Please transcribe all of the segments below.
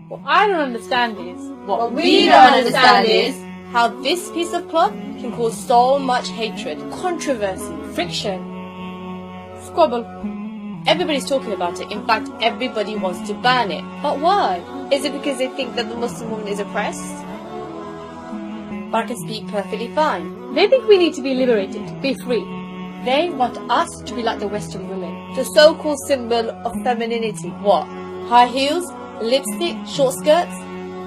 What I don't understand is... What we don't understand is how this piece of cloth can cause so much hatred, controversy, friction, squabble. Everybody's talking about it. In fact, everybody wants to ban it. But why? Is it because they think that the Muslim woman is oppressed? But I can speak perfectly fine. They think we need to be liberated, be free. They want us to be like the Western women. The so-called symbol of femininity. What? High heels? Lipstick? Short skirts?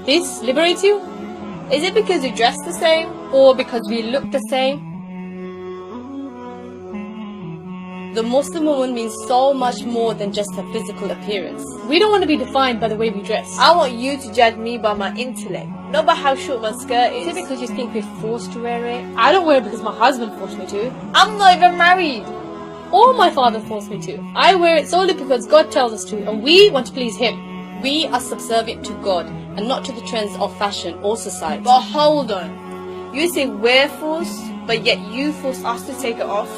This liberates you? Is it because we dress the same? Or because we look the same? The Muslim woman means so much more than just her physical appearance. We don't want to be defined by the way we dress. I want you to judge me by my intellect, not by how short my skirt is. Is it because you think we're forced to wear it? I don't wear it because my husband forced me to. I'm not even married. Or my father forced me to. I wear it solely because God tells us to, and we want to please Him. We are subservient to God and not to the trends of fashion or society. But hold on. You say we're forced, but yet you force us to take it off?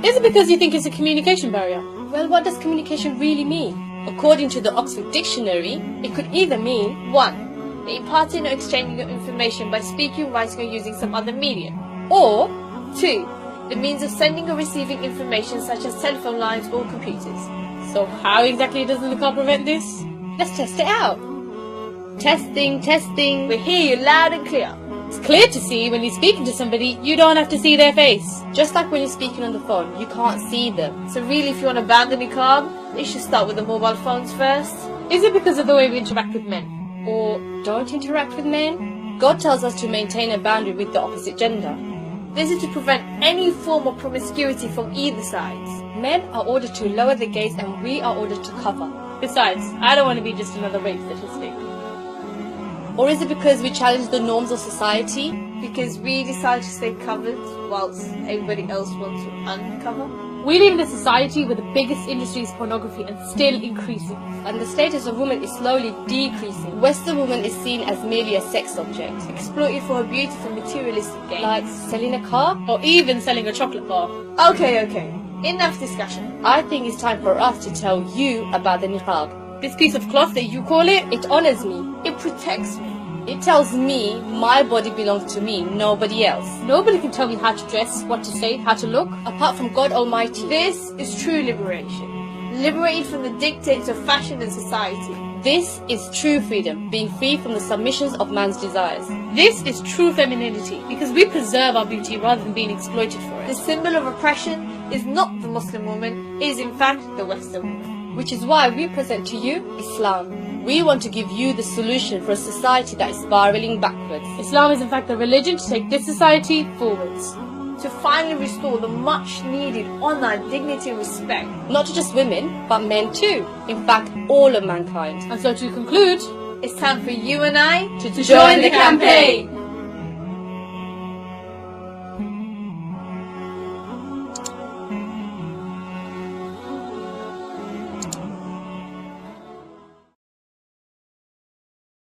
Is it because you think it's a communication barrier? Well, what does communication really mean? According to the Oxford Dictionary, it could either mean 1. The imparting or exchanging of information by speaking, writing or using some other medium. or 2. The means of sending or receiving information such as telephone lines or computers. So how exactly does the niqab prevent this? let's test it out. Testing, testing. We hear you loud and clear. It's clear to see when you're speaking to somebody, you don't have to see their face. Just like when you're speaking on the phone, you can't see them. So really, if you want to ban the niqab, you should start with the mobile phones first. Is it because of the way we interact with men? Or don't interact with men? God tells us to maintain a boundary with the opposite gender. This is to prevent any form of promiscuity from either side. Men are ordered to lower the gaze and we are ordered to cover. Besides, I don't want to be just another rape statistic. Or is it because we challenge the norms of society? Because we decide to stay covered whilst everybody else wants to uncover. We live in a society where the biggest industry is pornography and still increasing. And the status of woman is slowly decreasing. Western woman is seen as merely a sex object, exploited for her beauty for materialistic gain. like selling a car. Or even selling a chocolate bar. Okay. Enough discussion. I think it's time for us to tell you about the niqab. This piece of cloth that you call it, It honors me. It protects me. It tells me my body belongs to me, nobody else. nobody can tell me how to dress, what to say, how to look. Apart from God Almighty. This is true liberation. Liberated from the dictates of fashion and society. This is true freedom, being free from the submissions of man's desires. This is true femininity because we preserve our beauty rather than being exploited for The it. symbol of oppression is not the Muslim woman, it is in fact the Western woman. Which is why we present to you Islam. We want to give you the solution for a society that is spiraling backwards. Islam is in fact the religion to take this society forwards. To finally restore the much needed honour, dignity and respect. Not to just women, but men too. In fact, all of mankind. And so to conclude, It's time for you and I to Join the campaign!